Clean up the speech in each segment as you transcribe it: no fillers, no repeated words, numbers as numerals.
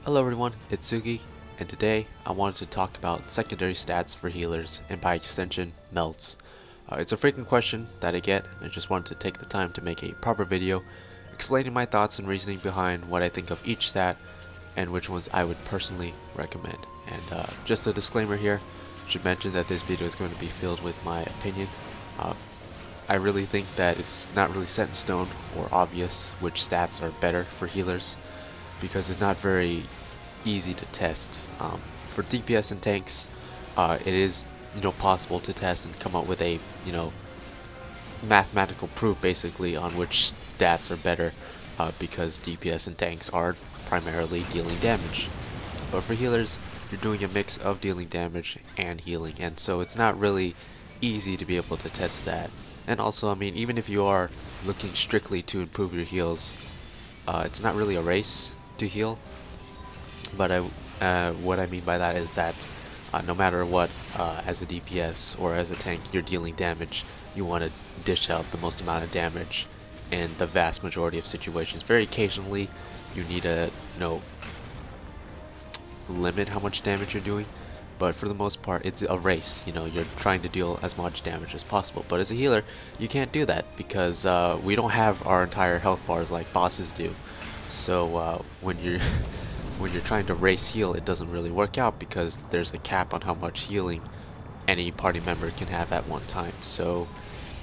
Hello everyone, it's Tsuki, and today I wanted to talk about secondary stats for healers, and by extension, Melds. It's a frequent question that I get, and I just wanted to take the time to make a proper video explaining my thoughts and reasoning behind what I think of each stat and which ones I would personally recommend. And just a disclaimer here, I should mention that this video is going to be filled with my opinion. I really think that it's not really set in stone or obvious which stats are better for healers, because it's not very easy to test. For DPS and tanks, it is possible to test and come up with a mathematical proof basically on which stats are better, because DPS and tanks are primarily dealing damage. But for healers, you're doing a mix of dealing damage and healing, and so it's not really easy to be able to test that. And also, I mean, even if you are looking strictly to improve your heals, it's not really a race to heal. But what I mean by that is that no matter what, as a DPS or as a tank, you're dealing damage, you want to dish out the most amount of damage in the vast majority of situations. Very occasionally, you need to limit how much damage you're doing, but for the most part, it's a race. You're trying to deal as much damage as possible. But as a healer, you can't do that because we don't have our entire health bars like bosses do. So when you're trying to race heal, it doesn't really work out because there's a cap on how much healing any party member can have at one time. So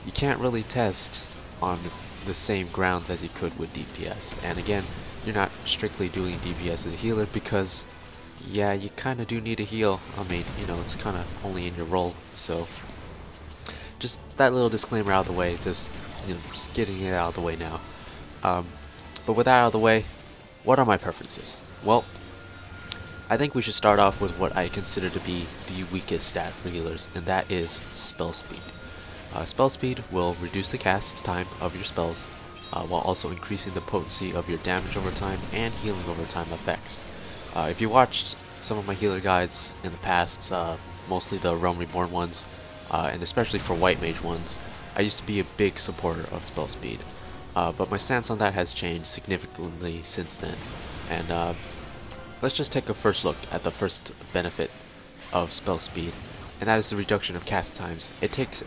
you can't really test on the same grounds as you could with DPS. And again, you're not strictly doing DPS as a healer because, yeah, you kind of do need a heal. I mean, it's kind of only in your role. So just that little disclaimer out of the way, just getting it out of the way now. But with that out of the way, what are my preferences? Well, I think we should start off with what I consider to be the weakest stat for healers, and that is spell speed. Spell speed will reduce the cast time of your spells, while also increasing the potency of your damage over time and healing over time effects. If you watched some of my healer guides in the past, mostly the Realm Reborn ones, and especially for White Mage ones, I used to be a big supporter of spell speed. But my stance on that has changed significantly since then. And let's just take a first look at the first benefit of spell speed, and that is the reduction of cast times. It takes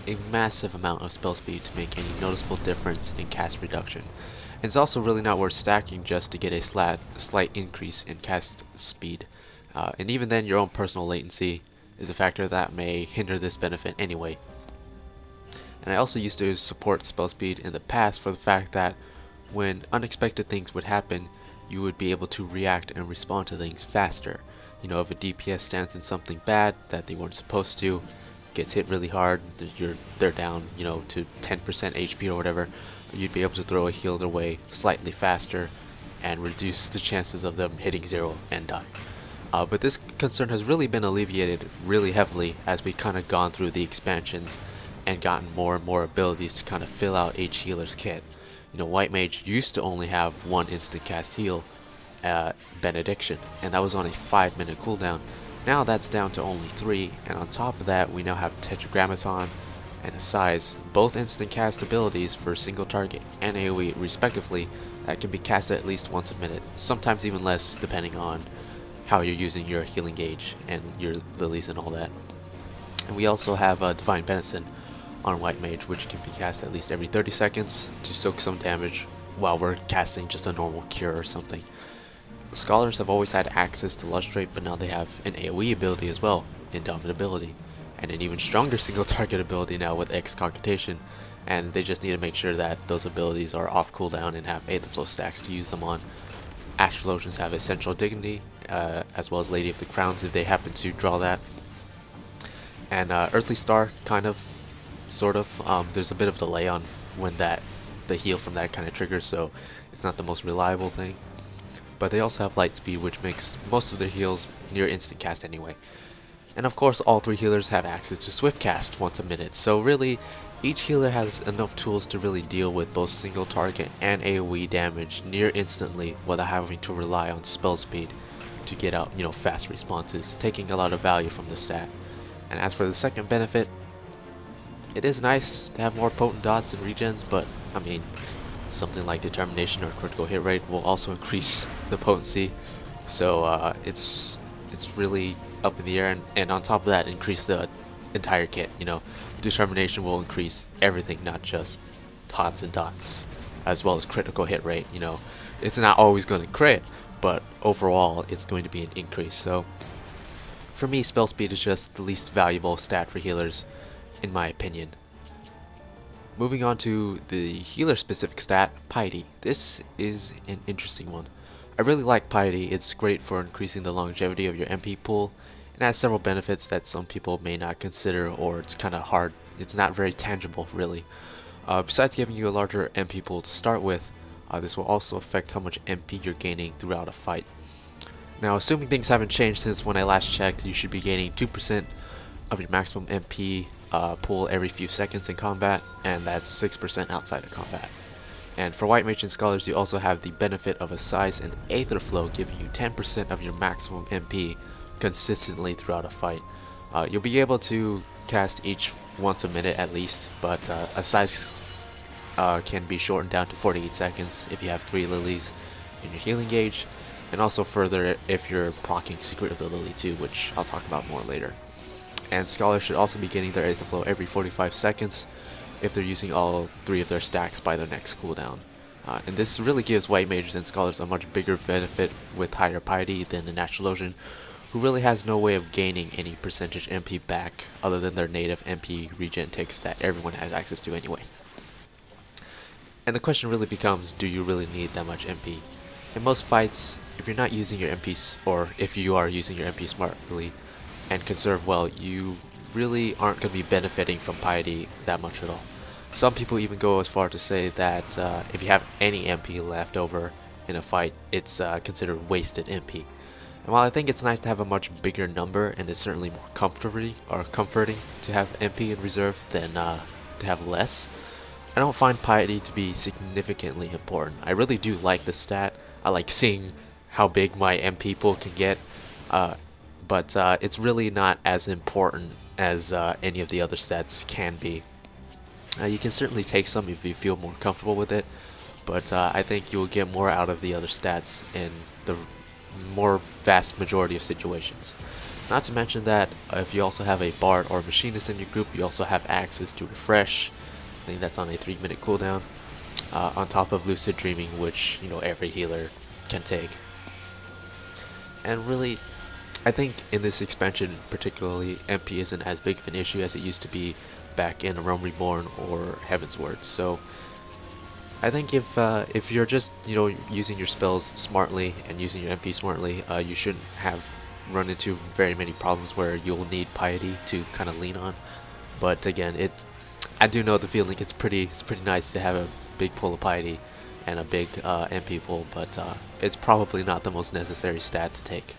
a massive amount of spell speed to make any noticeable difference in cast reduction. And it's also really not worth stacking just to get a slight increase in cast speed. And even then, your own personal latency is a factor that may hinder this benefit anyway. And I also used to support spell speed in the past for the fact that when unexpected things would happen, you would be able to react and respond to things faster. If a DPS stands in something bad that they weren't supposed to, gets hit really hard, they're down, to 10% HP or whatever, you'd be able to throw a heal their way slightly faster and reduce the chances of them hitting 0 and die. But this concern has really been alleviated really heavily as we've kind of gone through the expansions and gotten more and more abilities to kind of fill out each healer's kit. White Mage used to only have one instant cast heal, Benediction, and that was on a 5-minute cooldown. Now that's down to only 3, and on top of that we now have Tetragrammaton and Size, both instant cast abilities for single target and AoE respectively, that can be casted at least once a minute, sometimes even less depending on how you're using your healing gauge and your lilies and all that. And we also have Divine Benison on White Mage, which can be cast at least every 30 seconds to soak some damage while we're casting just a normal cure or something. Scholars have always had access to Lustrate, but now they have an AoE ability as well, Indomitability, and an even stronger single target ability now with Excogitation, and they just need to make sure that those abilities are off cooldown and have Aetherflow stacks to use them on. Astrologians have Essential Dignity, as well as Lady of the Crowns if they happen to draw that. And Earthly Star, kind of, sort of, there's a bit of delay on when the heal from that kind of triggers, so it's not the most reliable thing. But they also have Light Speed, which makes most of their heals near instant cast anyway. And of course, all 3 healers have access to Swift Cast once a minute, so really each healer has enough tools to really deal with both single target and AoE damage near instantly without having to rely on spell speed to get out fast responses, taking a lot of value from the stat. And as for the second benefit, it is nice to have more potent dots and regens, but I mean, something like Determination or Critical Hit Rate will also increase the potency So it's really up in the air, and on top of that, increase the entire kit. You know, determination will increase everything, not just tots and dots, as well as critical hit rate. You know, it's not always going to crit, but overall it's going to be an increase. So for me, spell speed is just the least valuable stat for healers, in my opinion. Moving on to the healer specific stat, Piety. This is an interesting one. I really like Piety. It's great for increasing the longevity of your MP pool, and has several benefits that some people may not consider, or it's kind of hard. It's not very tangible, really. Besides giving you a larger MP pool to start with, this will also affect how much MP you're gaining throughout a fight. Now, assuming things haven't changed since when I last checked, you should be gaining 2% of your maximum MP pool every few seconds in combat, and that's 6% outside of combat. And for White Mage and Scholars, you also have the benefit of a Size and Aether Flow, giving you 10% of your maximum MP consistently throughout a fight. You'll be able to cast each once a minute at least, but a Size can be shortened down to 48 seconds if you have 3 lilies in your healing gauge, and also further if you're proccing Secret of the Lily too, which I'll talk about more later. And Scholars should also be getting their Aether Flow every 45 seconds if they're using all 3 of their stacks by their next cooldown. And this really gives White Mages and Scholars a much bigger benefit with higher Piety than the Naturalosian, who really has no way of gaining any percentage MP back other than their native MP regen ticks that everyone has access to anyway. And the question really becomes, do you really need that much MP? In most fights, if you're not using your MPs, or if you are using your MP smartly and conserve well, you really aren't going to be benefiting from Piety that much at all. Some people even go as far to say that if you have any MP left over in a fight, it's considered wasted MP. And while I think it's nice to have a much bigger number, and it's certainly more comforting to have MP in reserve than to have less, I don't find Piety to be significantly important. I really do like the stat. I like seeing how big my MP pool can get, but it's really not as important as any of the other stats can be. You can certainly take some if you feel more comfortable with it, but I think you'll get more out of the other stats in the more vast majority of situations. Not to mention that if you also have a Bard or Machinist in your group, you also have access to Refresh. I think that's on a 3-minute cooldown, on top of Lucid Dreaming, which, you know, every healer can take. And really, I think in this expansion particularly, MP isn't as big of an issue as it used to be back in Realm Reborn or Heavensward. So I think if you're just, you know, using your spells smartly and using your MP smartly, you shouldn't have run into very many problems where you'll need Piety to kind of lean on. But again, I do know the feeling. It's pretty nice to have a big pool of Piety and a big MP pool, but it's probably not the most necessary stat to take.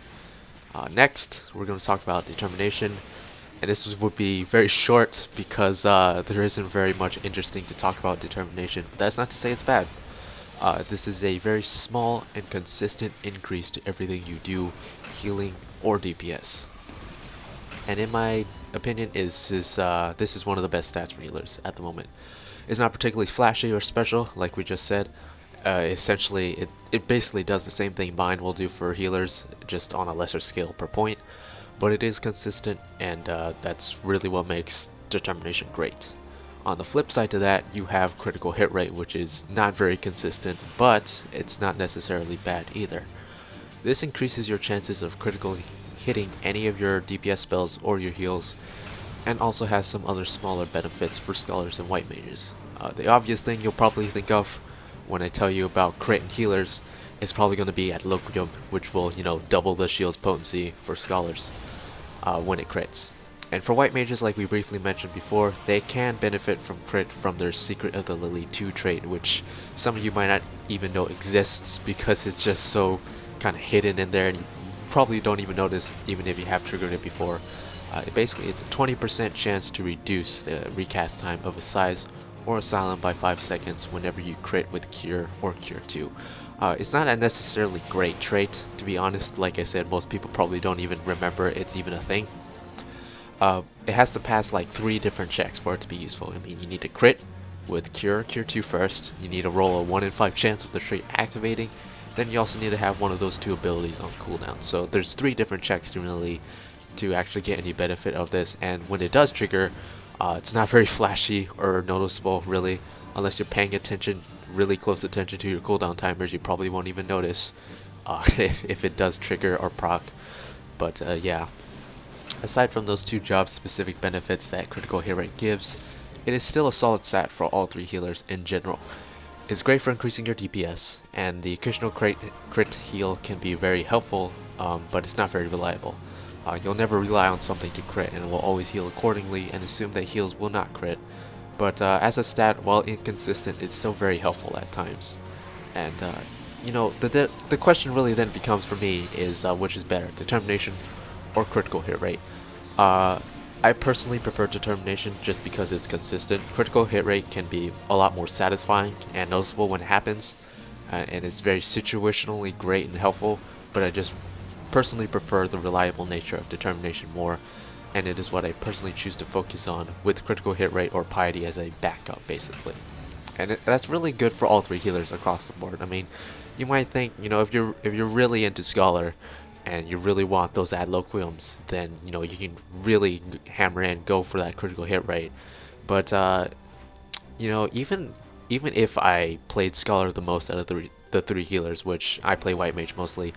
Next, we're going to talk about Determination, and this would be very short because there isn't very much interesting to talk about Determination, but that's not to say it's bad. This is a very small and consistent increase to everything you do, healing or DPS. And in my opinion, this is one of the best stats for healers at the moment. It's not particularly flashy or special, like we just said. Essentially, it basically does the same thing Bind will do for healers, just on a lesser scale per point. But it is consistent, and that's really what makes Determination great. On the flip side to that, you have critical hit rate, which is not very consistent, but it's not necessarily bad either. This increases your chances of critically hitting any of your DPS spells or your heals, and also has some other smaller benefits for Scholars and White Mages. The obvious thing you'll probably think of when I tell you about crit and healers is probably going to be Adloquium, which will, you know, double the shield's potency for Scholars when it crits. And for White Mages, like we briefly mentioned before, they can benefit from crit from their Secret of the Lily 2 trait, which some of you might not even know exists because it's just so kind of hidden in there, and you probably don't even notice even if you have triggered it before. Basically, it's a 20% chance to reduce the recast time of a Size or Asylum by 5 seconds whenever you crit with Cure or Cure 2. It's not a necessarily great trait, to be honest. Like I said, most people probably don't even remember it's even a thing. It has to pass like 3 different checks for it to be useful. I mean, you need to crit with Cure 2 first, you need to roll a 1 in 5 chance of the trait activating, then you also need to have one of those two abilities on cooldown. So there's 3 different checks to actually get any benefit of this, and when it does trigger, it's not very flashy or noticeable really, unless you're paying attention, really close attention to your cooldown timers. You probably won't even notice if it does trigger or proc. But yeah, aside from those 2 job specific benefits that critical hit rate gives, it is still a solid stat for all 3 healers in general. It's great for increasing your DPS, and the occasional crit heal can be very helpful, but it's not very reliable. You'll never rely on something to crit, and it will always heal accordingly and assume that heals will not crit. But as a stat, while inconsistent, it's still very helpful at times. And you know, the question really then becomes for me is which is better, determination or critical hit rate? I personally prefer determination just because it's consistent. Critical hit rate can be a lot more satisfying and noticeable when it happens, and it's very situationally great and helpful, but I just personally prefer the reliable nature of determination more, and it is what I personally choose to focus on with critical hit rate or piety as a backup basically. And that's really good for all 3 healers across the board. I mean, you might think, you know, if you're really into Scholar and you really want those ad loquiums, then you know you can really hammer in, go for that critical hit rate. But you know, even if I played Scholar the most out of the 3 healers, which I play White Mage mostly,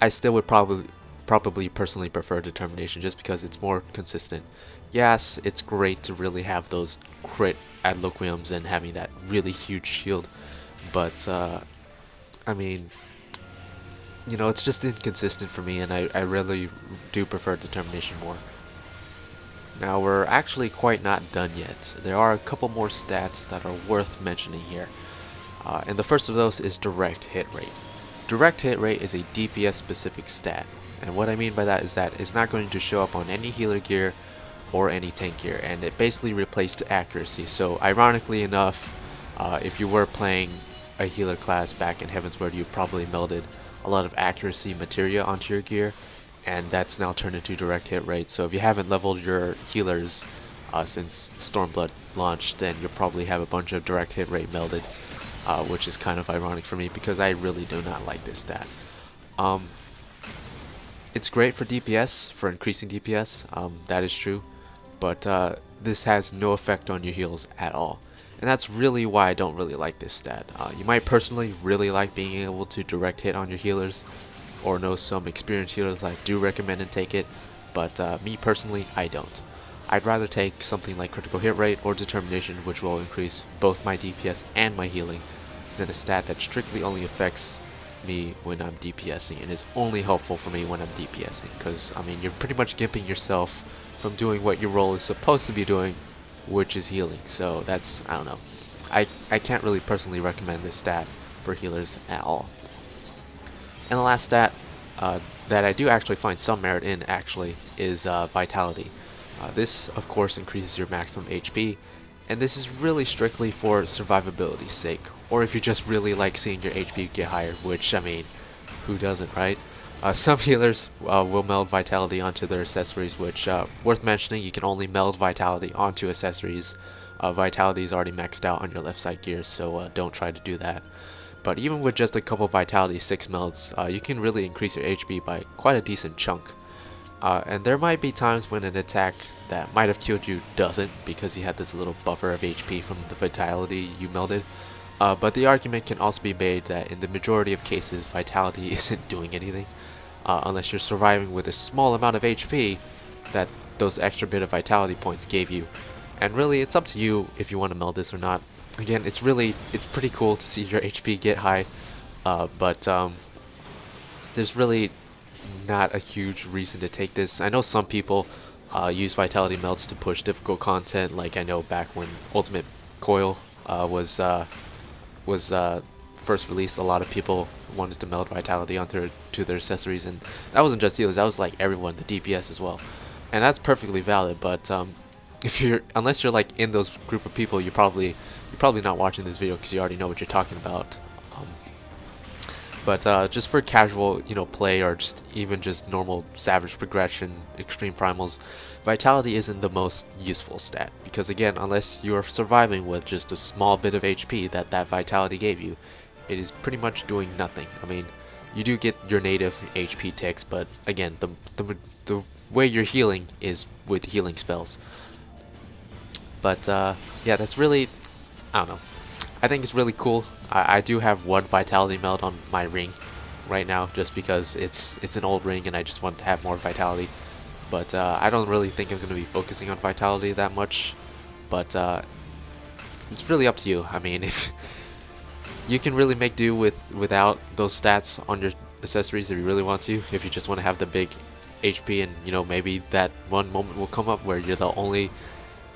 I still would probably personally prefer determination just because it's more consistent. Yes, it's great to really have those crit ad loquiums and having that really huge shield, but I mean, you know, it's just inconsistent for me, and I really do prefer determination more. Now, we're actually quite not done yet. There are a couple more stats that are worth mentioning here. And the first of those is direct hit rate. Direct hit rate is a DPS specific stat, and what I mean by that is that it's not going to show up on any healer gear or any tank gear, and it basically replaced accuracy. So ironically enough, if you were playing a healer class back in Heavensward, you probably melded a lot of accuracy materia onto your gear, and that's now turned into direct hit rate. So if you haven't leveled your healers since Stormblood launched, then you'll probably have a bunch of direct hit rate melded, which is kind of ironic for me because I really do not like this stat. It's great for DPS, for increasing DPS, that is true, but this has no effect on your heals at all. And that's really why I don't really like this stat. You might personally really like being able to direct hit on your healers, or know some experienced healers that do recommend and take it, but me personally, I don't. I'd rather take something like critical hit rate or determination, which will increase both my DPS and my healing, than a stat that strictly only affects me when I'm DPSing and is only helpful for me when I'm DPSing. Because, I mean, you're pretty much gimping yourself from doing what your role is supposed to be doing, which is healing. So that's, I don't know, I can't really personally recommend this stat for healers at all. And the last stat that I do actually find some merit in actually is vitality. This of course increases your maximum HP, and this is really strictly for survivability's sake, or if you just really like seeing your HP get higher, which, I mean, who doesn't, right? Some healers will meld vitality onto their accessories, which, worth mentioning, you can only meld vitality onto accessories. Vitality is already maxed out on your left side gear, so don't try to do that. But even with just a couple vitality 6 melds, you can really increase your HP by quite a decent chunk. And there might be times when an attack that might have killed you doesn't, because you had this little buffer of HP from the vitality you melded. But the argument can also be made that in the majority of cases, vitality isn't doing anything. Unless you're surviving with a small amount of HP that those extra bit of vitality points gave you. And really, it's up to you if you want to meld this or not. Again, it's pretty cool to see your HP get high, but there's really not a huge reason to take this. I know some people use vitality melds to push difficult content, like I know back when Ultimate Coil was first released, a lot of people wanted to meld vitality onto their accessories, and that wasn't just healers, that was like everyone, the DPS as well, and that's perfectly valid. But unless you're like in those group of people, you're probably not watching this video because you already know what you're talking about. But just for casual, play, or even just normal savage progression, extreme primals, vitality isn't the most useful stat, because again, unless you're surviving with just a small bit of HP that vitality gave you, it is pretty much doing nothing. I mean, you do get your native HP ticks, but again, the way you're healing is with healing spells. But yeah, that's really, I don't know. I think it's really cool. I do have one vitality meld on my ring right now, just because it's an old ring and I just want to have more vitality. But I don't really think I'm going to be focusing on vitality that much. But it's really up to you. I mean, if you can really make do without those stats on your accessories if you really want to. If you just want to have the big HP, and you know, maybe that one moment will come up where you're the only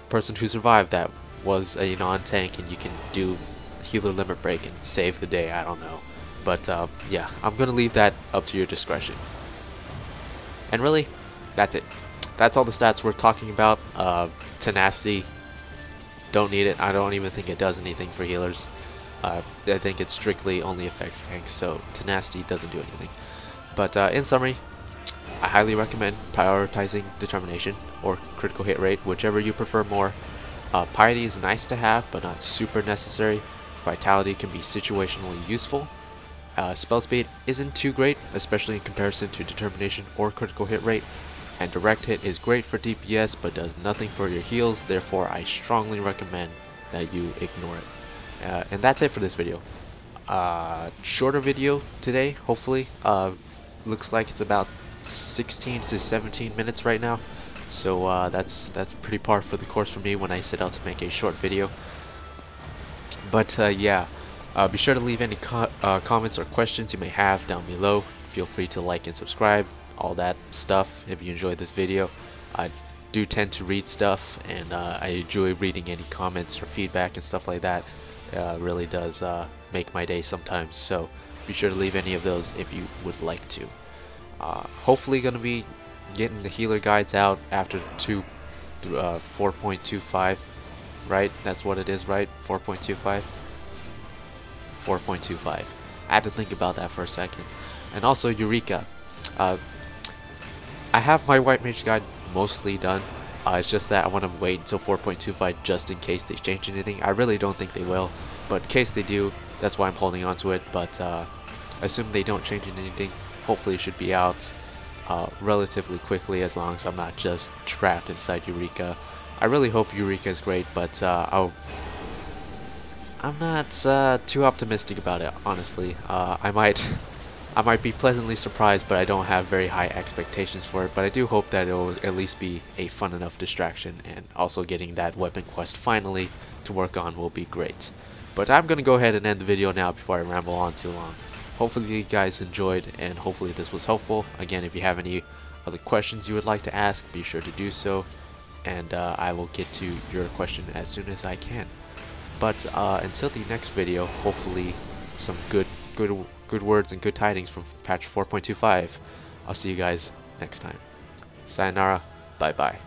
person who survived that was a non-tank, and you can do healer limit break and save the day. I don't know, but yeah, I'm gonna leave that up to your discretion. And really, that's it. That's all the stats we're talking about. Tenacity, don't need it. I don't even think it does anything for healers. I think it strictly only affects tanks, so tenacity doesn't do anything. But in summary, I highly recommend prioritizing determination or critical hit rate, whichever you prefer more. Piety is nice to have, but not super necessary. Vitality can be situationally useful. Spell speed isn't too great, especially in comparison to determination or critical hit rate. And direct hit is great for DPS, but does nothing for your heals. Therefore, I strongly recommend that you ignore it. And that's it for this video. Shorter video today, hopefully. Looks like it's about 16 to 17 minutes right now. So that's pretty par for the course for me when I set out to make a short video. But yeah, be sure to leave any comments or questions you may have down below. Feel free to like and subscribe, all that stuff, if you enjoyed this video. I do tend to read stuff, and I enjoy reading any comments or feedback and stuff like that. Really does make my day sometimes, so be sure to leave any of those if you would like to. Hopefully gonna be getting the healer guides out after 4.25, right? That's what it is, right? 4.25? 4.25. I had to think about that for a second. And also Eureka. I have my White Mage guide mostly done. It's just that I want to wait until 4.25 just in case they change anything. I really don't think they will, but in case they do, that's why I'm holding on to it. But assume they don't change anything, hopefully it should be out relatively quickly, as long as I'm not just trapped inside Eureka. I really hope Eureka is great, but I'm not too optimistic about it, honestly. I might be pleasantly surprised, but I don't have very high expectations for it. But I do hope that it will at least be a fun enough distraction, and also getting that weapon quest finally to work on will be great. But I'm going to go ahead and end the video now before I ramble on too long. Hopefully you guys enjoyed, and hopefully this was helpful. Again, if you have any other questions you would like to ask, be sure to do so, and I will get to your question as soon as I can. But until the next video, hopefully some good words and good tidings from patch 4.25. I'll see you guys next time. Sayonara, bye bye.